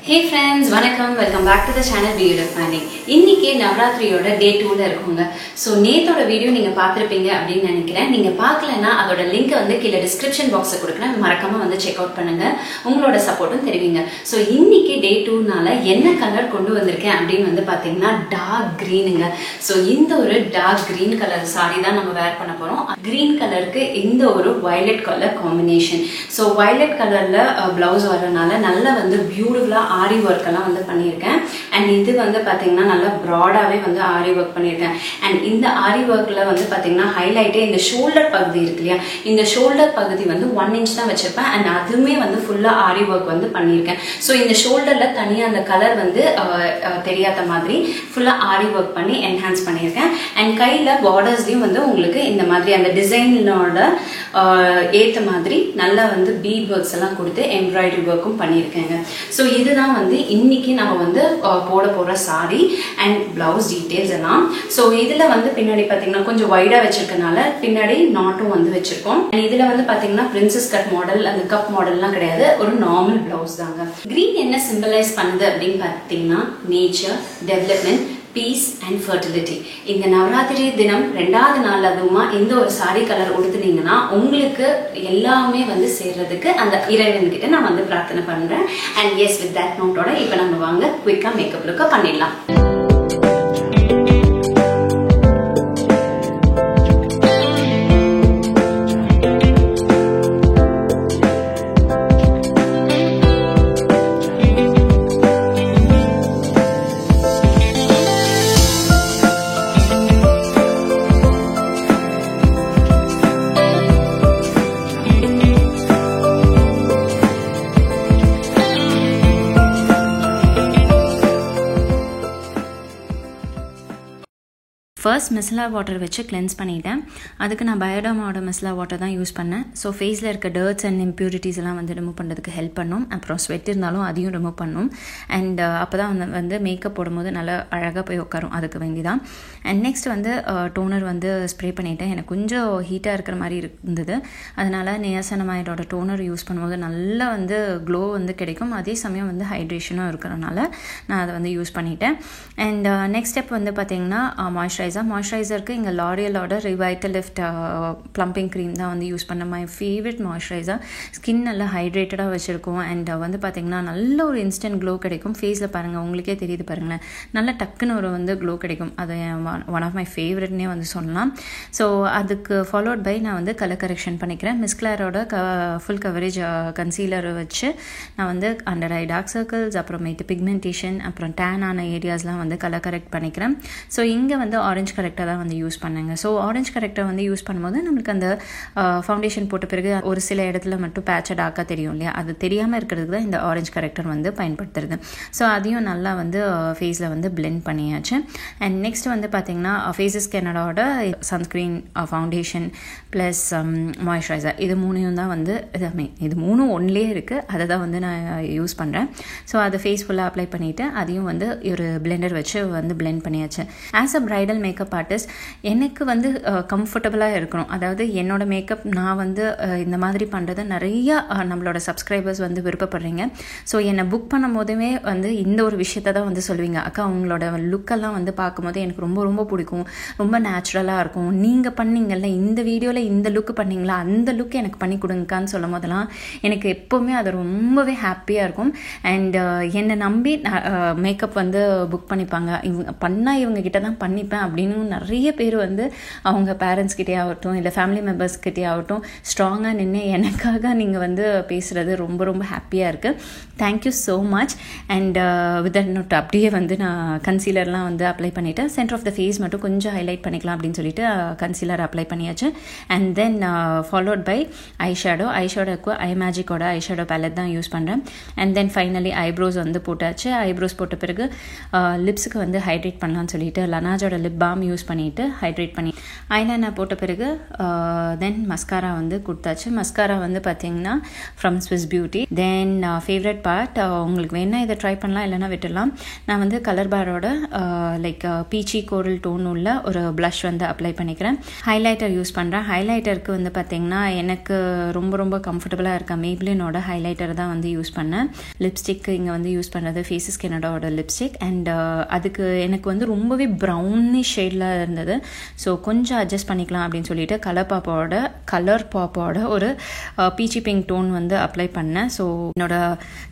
Hey friends, welcome back to the channel Beauty Defining. இன்னைக்கு நவராத்திரியோட டே 2ல இருக்குங்க. So நேத்தோட video நீங்க பார்த்திருப்பீங்க அப்படி நினைக்கிறேன். நீங்க பார்க்கலனா அதோட லிங்க் வந்து கீழ டிஸ்கிரிப்ஷன் பாக்ஸ்ல கொடுக்கிறேன். மறக்காம வந்து செக் அவுட் பண்ணுங்க. உங்களோட சப்போர்ட்டும் தெரிவிங்க. சோ இன்னைக்கு டே 2னால என்ன கலர் கொண்டு வந்திருக்கேன் அப்படினு வந்து பாத்தீங்கன்னா டார்க் கிரீனுங்க. சோ இந்த ஒரு டார்க் கிரீன் கலர் saree தான் நம்ம wear பண்ண போறோம். கிரீன் கலருக்கு இந்த ஒரு violet colour combination. So violet கலர்ல ப்ளவுஸ் வரனால நல்ல வந்து பியூட்டிஃபுல்லா ஆரி ஒர்க் எல்லாம் வந்து பண்ணியிருக்கேன். அண்ட் இது வந்து பாத்தீங்கன்னா நல்லா ப்ராடாவே வந்து ஆரி ஒர்க் பண்ணியிருக்கேன். அண்ட் இந்த ஆரி ஒர்க்ல வந்து பாத்தீங்கன்னா ஹைலைட்டே இந்த ஷோல்டர் பகுதி இருக்கு இல்லையா, இந்த ஷோல்டர் பகுதி வந்து 1 inch தான் வச்சிருப்பேன். அண்ட் அதுவுமே வந்து ஃபுல்லா ஆரி ஒர்க் வந்து பண்ணியிருக்கேன். ஸோ இந்த ஷோல்டர்ல தனியா அந்த கலர் வந்து தெரியாத மாதிரி ஃபுல்லா ஆரி ஒர்க் பண்ணி என்ஹான்ஸ் பண்ணியிருக்கேன். அண்ட் கையில பார்டர்ஸ்லயும் வந்து உங்களுக்கு இந்த மாதிரி அந்த டிசைனோட ஏத்த மாதிரி நல்லா வந்து பீட் ஒர்க்ஸ் எல்லாம் கொடுத்து எம்ப்ராய்டரி ஒர்க்கும் பண்ணியிருக்கேங்க. ஸோ இதுதான் வந்து இன்னைக்கு நம்ம வந்து போட போற சாரி அண்ட் பிளவுஸ் டீடைல்ஸ் எல்லாம். ஸோ இதுல வந்து பின்னாடி பாத்தீங்கன்னா கொஞ்சம் வைடா வச்சிருக்கனால பின்னாடி நாட்டும் வந்து வச்சிருக்கோம். அண்ட் இதுல வந்து பாத்தீங்கன்னா பிரின்சஸ் கட் மாடல் அந்த கப் மாடல்லாம் கிடையாது, ஒரு நார்மல் பிளவுஸ் தாங்க. கிரீன் என்ன சிம்பலைஸ் பண்ணுது அப்படின்னு பாத்தீங்கன்னா nature, development, peace and fertility. இந்த நவராத்திரி தினம் 2வது நாள் அதுவுமா இந்த ஒரு சாரி கலர் உடுத்துனீங்கன்னா உங்களுக்கு எல்லாமே வந்து சேர்றதுக்கு அந்த இறைவன் கிட்ட நான் வந்து பிரார்த்தனை பண்றேன். அண்ட் எஸ் வித் தட் நோட்டோட இப்ப நம்ம வாங்க குயிக்கா மேக்கப் லுக்க பண்ணிடலாம். ஃபர்ஸ்ட் மிஸ்லா வாட்டர் வச்சு கிளென்ஸ் பண்ணிட்டேன். அதுக்கு நான் பயோடர்மாவோட மிஸ்லா வாட்டர் தான் யூஸ் பண்ணேன். ஸோ ஃபேஸில் இருக்க டர்ட்ஸ் அண்ட் இம்ப்யூரிட்டிஸ் எல்லாம் வந்து ரிமூவ் பண்ணுறதுக்கு ஹெல்ப் பண்ணும். அப்புறம் ஸ்வெட் இருந்தாலும் அதையும் ரிமூவ் பண்ணும். அண்ட் அப்போ தான் வந்து மேக்கப் போடும்போது நல்லா அழகாக போய் உட்காரும், அதுக்கு வேண்டி தான். அண்ட் நெக்ஸ்ட் வந்து டோனர் வந்து ஸ்ப்ரே பண்ணிட்டேன். எனக்கு கொஞ்சம் ஹீட்டாக இருக்கிற மாதிரி இருந்தது, அதனால் நியாசனமைடோட டோனர் யூஸ் பண்ணும்போது நல்லா வந்து க்ளோ வந்து கிடைக்கும். அதே சமயம் வந்து ஹைட்ரேஷனும் இருக்கிறனால நான் அதை வந்து யூஸ் பண்ணிட்டேன். அண்ட் நெக்ஸ்ட் ஸ்டெப் வந்து பார்த்திங்கன்னா மாய்ஸ்சரைசருக்கு இங்கே லாரியலோட ரிவைட்டலிஃப்ட் ப்ளம்பிங் க்ரீம் தான் வந்து யூஸ் பண்ண. My favourite moisturiser. ஸ்கின் நல்லா ஹைட்ரேட்டடாக வச்சுருக்கோம். அண்ட் வந்து பார்த்திங்கன்னா நல்ல ஒரு இன்ஸ்டன்ட் க்ளோ கிடைக்கும். ஃபேஸில் பாருங்கள், உங்களுக்கே தெரியுது பாருங்களேன், நல்லா டக்குன்னு ஒரு வந்து க்ளோ கிடைக்கும். அது ஒன் ஆஃப் மை ஃபேவரட்னே வந்து சொல்லலாம். ஸோ அதுக்கு ஃபாலோட் பை நான் வந்து கலர் கரெக்ஷன் பண்ணிக்கிறேன். மிஸ் கிளாரோட ஃபுல் கவரேஜ் கன்சீலர் வச்சு நான் வந்து அண்டர் ஐ டார்க் சர்க்கிள்ஸ், அப்புறமேட்டு பிக்மெண்டேஷன், அப்புறம் டேன் ஆன ஏரியாஸ்லாம் வந்து கலர் கரெக்ட் பண்ணிக்கிறேன். ஸோ இங்கே வந்து ஆரஞ்சு கரெக்டாக தான் வந்து யூஸ் பண்ணேங்க. ஸோ ஆரஞ்சு கரெக்டாக வந்து யூஸ் பண்ணும்போது நம்மளுக்கு அந்த ஃபவுண்டேஷன் போட்ட பிறகு ஒரு சில இடத்துல மட்டும் பேட்சாக டார்க்காக தெரியும் இல்லையா, அது தெரியாமல் இருக்கிறதுக்கு தான் இந்த ஆரஞ்சு கரெக்டர் வந்து பயன்படுத்துறது. ஸோ அதையும் நல்லா வந்து ஃபேஸில் வந்து பிளெண்ட் பண்ணியாச்சு. அண்ட் நெக்ஸ்ட் வந்து பார்த்தீங்கன்னா ஃபேஸஸ் கெனடாவோட சன்ஸ்க்ரீன், ஃபவுண்டேஷன் ப்ளஸ் மாய்ஸ்சரைசர், இது மூணையும் தான் வந்து இது மூணும் ஒன்லேயே இருக்குது, அதை தான் வந்து நான் யூஸ் பண்ணுறேன். ஸோ அதை ஃபேஸ் ஃபுல்லாக அப்ளை பண்ணிவிட்டு அதையும் வந்து ஒரு பிளெண்டர் வச்சு வந்து பிளெண்ட் பண்ணியாச்சு. As a bridal makeup artist எனக்கு வந்து கம்ஃபர்டபுளாக இருக்கணும். அதாவது என்னோட மேக்கப் நான் வந்து இந்த மாதிரி பண்ணுறதை நிறையா நம்மளோட சப்ஸ்கிரைபர்ஸ் வந்து விருப்பப்படுறீங்க. ஸோ என்னை புக் பண்ணும் போதுமே வந்து இந்த ஒரு விஷயத்தை தான் வந்து சொல்லுவீங்க, அக்கா உங்களோட லுக்கெல்லாம் வந்து பார்க்கும்போது எனக்கு ரொம்ப ரொம்ப பிடிக்கும், ரொம்ப நேச்சுரலாக இருக்கும், நீங்கள் பண்ணீங்கல்ல இந்த வீடியோவில் இந்த லுக்கு பண்ணிங்களா, அந்த லுக் எனக்கு பண்ணி கொடுங்கக்கான்னு சொல்லும் போதெல்லாம் எனக்கு எப்போவுமே அது ரொம்பவே ஹாப்பியாக இருக்கும். அண்ட் என்னை நம்பி மேக்கப் வந்து புக் பண்ணிப்பாங்க. இவங்க கிட்ட தான் பண்ணிப்பேன் அப்படின்னு நிறைய பேர் வந்து அவங்க பேரண்ட்ஸ்கிட்டே ஆகட்டும் இல்லை ஃபேமிலி மெம்பர்ஸ்கிட்டே ஆகட்டும் ஸ்ட்ராங்காக நின்று எனக்காக நீங்கள் வந்து பேசுகிறது ரொம்ப ரொம்ப ஹாப்பியாக இருக்குது. Thank you so much. And with that note அப்படியே வந்து நான் கன்சீலர்லாம் வந்து அப்ளை பண்ணிவிட்டேன். சென்டர் ஆஃப் த ஃபேஸ் மட்டும் கொஞ்சம் ஹைலைட் பண்ணிக்கலாம் அப்படின்னு சொல்லிட்டு கன்சீலர் அப்ளை பண்ணியாச்சு. அண்ட் தென் ஃபாலோட் பை ஐஷேடோக்கு ஐமேஜிக்கோட ஐஷேடோ பேலட் தான் யூஸ் பண்ணுறேன். அண்ட் தென் ஃபைனலி ஐப்ரோஸ் வந்து போட்டாச்சு. ஐப்ரோஸ் போட்ட பிறகு லிப்ஸுக்கு வந்து ஹைட்ரேட் பண்ணலான்னு சொல்லிட்டு லனாஜோட லிப் பாம் பாம் யூஸ் பண்ணிவிட்டு ஹைட்ரேட் பண்ணி ஐலைனர் போட்ட பிறகு தென் மஸ்காரா வந்து கொடுத்தாச்சு. மஸ்காரா வந்து பார்த்திங்கன்னா from Swiss beauty. Then favourite part, உங்களுக்கு வேணா இதை ட்ரை பண்ணலாம், இல்லைனா விட்டுடலாம். நான் வந்து கலர் பாரோட லைக் பீச்சி கோரல் டோன் உள்ள ஒரு ப்ளஷ் வந்து அப்ளை பண்ணிக்கிறேன். ஹைலைட்டர் யூஸ் பண்ணுறேன். ஹைலைட்டருக்கு வந்து பார்த்திங்கன்னா எனக்கு ரொம்ப ரொம்ப கம்ஃபர்டபுளாக இருக்க மேப்ளினோட ஹைலைட்டர் தான் வந்து யூஸ் பண்ணேன். லிப்ஸ்டிக் இங்கே வந்து யூஸ் பண்ணுறது ஃபேஸஸ் கெனடாவோட லிப்ஸ்டிக். அண்ட் அதுக்கு எனக்கு வந்து ரொம்பவே ப்ரௌனிஷ் ஷேடில் இருந்தது. ஸோ கொஞ்சம் அட்ஜஸ்ட் பண்ணிக்கலாம் அப்படின்னு சொல்லிட்டு கலர் பாப்போட ஒரு பீச்சி பிங்க் டோன் வந்து அப்ளை பண்ணேன். ஸோ என்னோட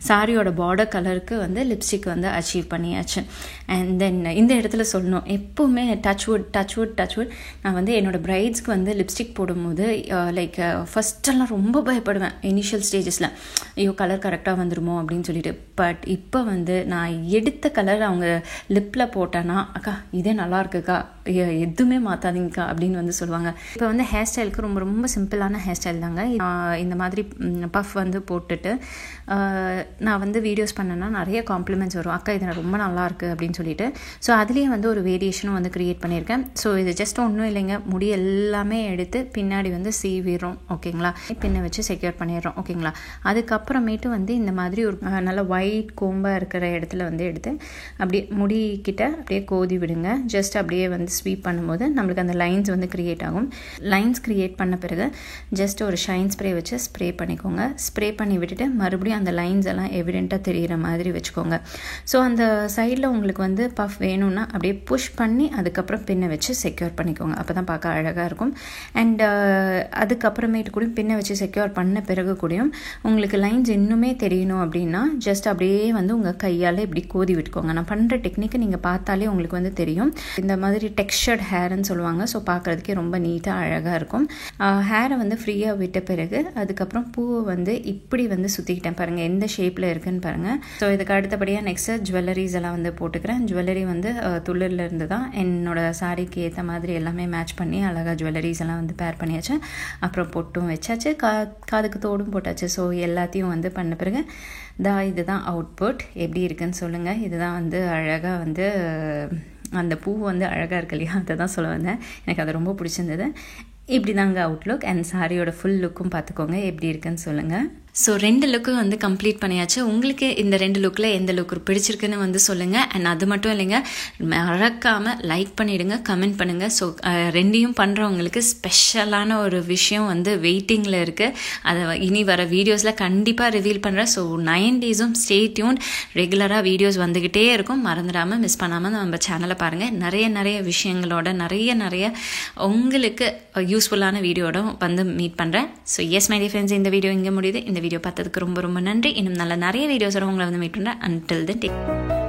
சாரியோட பார்டர் கலருக்கு வந்து லிப்ஸ்டிக் வந்து அச்சீவ் பண்ணியாச்சு. அண்ட் தென் இந்த இடத்துல சொல்லணும், எப்போவுமே டச் வுட் நான் வந்து என்னோட பிரைட்ஸ்க்கு வந்து லிப்ஸ்டிக் போடும்போது லைக் ஃபஸ்ட்டெல்லாம் ரொம்ப பயப்படுவேன் இனிஷியல் ஸ்டேஜஸில். ஐயோ கலர் கரெக்டாக வந்துடுமோ அப்படின்னு சொல்லிட்டு. பட் இப்போ வந்து நான் எடுத்த கலர் அவங்க லிப்பில் போட்டேன்னா, அக்கா இதே நல்லா இருக்குக்கா, எதுவுமே மாற்றாதீங்கக்கா அப்படின்னு வந்து சொல்லுவாங்க. இப்போ வந்து ஹேர் ஸ்டைலுக்கு ரொம்ப ரொம்ப சிம்பிளான ஹேர் ஸ்டைல் தாங்க. இந்த மாதிரி பஃப் வந்து போட்டுட்டு நான் வந்து வீடியோஸ் பண்ணேன்னா நிறைய காம்ப்ளிமெண்ட்ஸ் வரும், அக்கா இது ரொம்ப நல்லாயிருக்கு அப்படின்னு சொல்லிட்டு. ஸோ அதுலேயே வந்து ஒரு வேரியேஷனும் வந்து க்ரியேட் பண்ணியிருக்கேன். ஸோ இது ஜஸ்ட் ஒன்றும் இல்லைங்க, முடி எல்லாமே எடுத்து பின்னாடி வந்து சீவிடுறோம், ஓகேங்களா, பின்ன வச்சு செக்யூர் பண்ணிடுறோம், ஓகேங்களா. அதுக்கப்புறமேட்டு வந்து இந்த மாதிரி ஒரு நல்ல ஒயிட் கோம்பாக இருக்கிற இடத்துல வந்து எடுத்து அப்படியே முடிக்கிட்ட அப்படியே கோதி விடுங்க. ஜஸ்ட் அப்படியே வந்து ஸ்வீப் பண்ணும்போது நம்மளுக்கு அந்த லைன்ஸ் வந்து க்ரியேட் ஆகும். லைன்ஸ் க்ரியேட் பண்ண பிறகு ஜஸ்ட் ஒரு ஷைன் ஸ்ப்ரே வச்சு ஸ்ப்ரே பண்ணிக்கோங்க. ஸ்ப்ரே பண்ணி விட்டுட்டு மறுபடியும் அந்த லைன்ஸ் எல்லாம் எவிடெண்ட்டாக தெரிகிற மாதிரி வச்சுக்கோங்க. ஸோ அந்த சைடில் உங்களுக்கு வந்து பஃப் வேணும்னா அப்படியே புஷ் பண்ணி அதுக்கப்புறம் பின்ன வச்சு செக்யூர் பண்ணிக்கோங்க. அப்போ தான் பார்க்க அழகாக இருக்கும். அண்ட் அதுக்கப்புறமேட்டு கூட பின்ன வச்சு செக்யூர் பண்ண பிறகு கூடயும் உங்களுக்கு லைன்ஸ் இன்னுமே தெரியணும் அப்படின்னா ஜஸ்ட் அப்படியே வந்து உங்கள் கையால் இப்படி கோதி விட்டுக்கோங்க. நான் பண்ணுற டெக்னிக்கை நீங்கள் பார்த்தாலே உங்களுக்கு வந்து தெரியும். இந்த மாதிரி டெக்ஸ்சர்ட் ஹேர்ன்னு சொல்லுவாங்க. ஸோ பார்க்குறதுக்கே ரொம்ப நீட்டாக அழகாக இருக்கும். ஹேரை வந்து ஃப்ரீயாக விட்ட பிறகு அதுக்கப்புறம் பூவை வந்து இப்படி வந்து சுற்றிக்கிட்டேன் பாருங்கள், எந்த ஷேப்பில் இருக்குன்னு பாருங்கள். ஸோ இதுக்கு அடுத்தபடியாக நெக்ஸ்ட்டு ஜுவல்லரிஸ் எல்லாம் வந்து போட்டுக்கிறேன். ஜுவல்லரி வந்து துளிரில் இருந்து தான் என்னோட சாரிக்கு ஏற்ற மாதிரி எல்லாமே மேட்ச் பண்ணி அழகாக ஜுவல்லரிஸ் எல்லாம் வந்து பேர் பண்ணியாச்சு. அப்புறம் பொட்டும் வச்சாச்சு, காதுக்கு தோடும் போட்டாச்சு. ஸோ எல்லாத்தையும் வந்து பண்ண பிறகு இதுதான் அவுட்புட். எப்படி இருக்குன்னு சொல்லுங்கள். இதுதான் வந்து அழகாக வந்து அந்த பூ வந்து அழகாக இருக்கு இல்லையா, அதை தான் சொல்ல வந்தேன். எனக்கு அது ரொம்ப பிடிச்சிருந்தது. இப்படி தாங்க அவுட்லுக். அண்ட் சாரியோட ஃபுல் லுக்கும் பார்த்துக்கோங்க எப்படி இருக்குன்னு சொல்லுங்கள். ஸோ 2 லுக்கும் வந்து கம்ப்ளீட் பண்ணியாச்சு. உங்களுக்கு இந்த 2 லுக்கில் எந்த லுக் பிடிச்சிருக்குன்னு வந்து சொல்லுங்கள். அண்ட் அது மட்டும் இல்லைங்க, மறக்காமல் லைக் பண்ணிவிடுங்க, கமெண்ட் பண்ணுங்கள். ஸோ 2யும் பண்ணுறவங்களுக்கு ஸ்பெஷலான ஒரு விஷயம் வந்து வெயிட்டிங்கில் இருக்குது. அதை இனி வர வீடியோஸில் கண்டிப்பாக ரிவீல் பண்ணுறேன். ஸோ 9 டேஸும் ஸ்டே டியூன். ரெகுலராக வீடியோஸ் வந்துக்கிட்டே இருக்கும். மறந்துடாமல் மிஸ் பண்ணாமல் நம்ம சேனலை பாருங்கள். நிறைய விஷயங்களோட நிறைய உங்களுக்கு யூஸ்ஃபுல்லான வீடியோட வந்து மீட் பண்ணுறேன். So S my dear friends, இந்த வீடியோ இங்கே முடியுது. இந்த வீடியோ பார்த்ததுக்கு ரொம்ப ரொம்ப நன்றி. இன்னும் நிறைய வீடியோஸோட உங்களை வந்து மீட் பண்ணுறேன். Until then take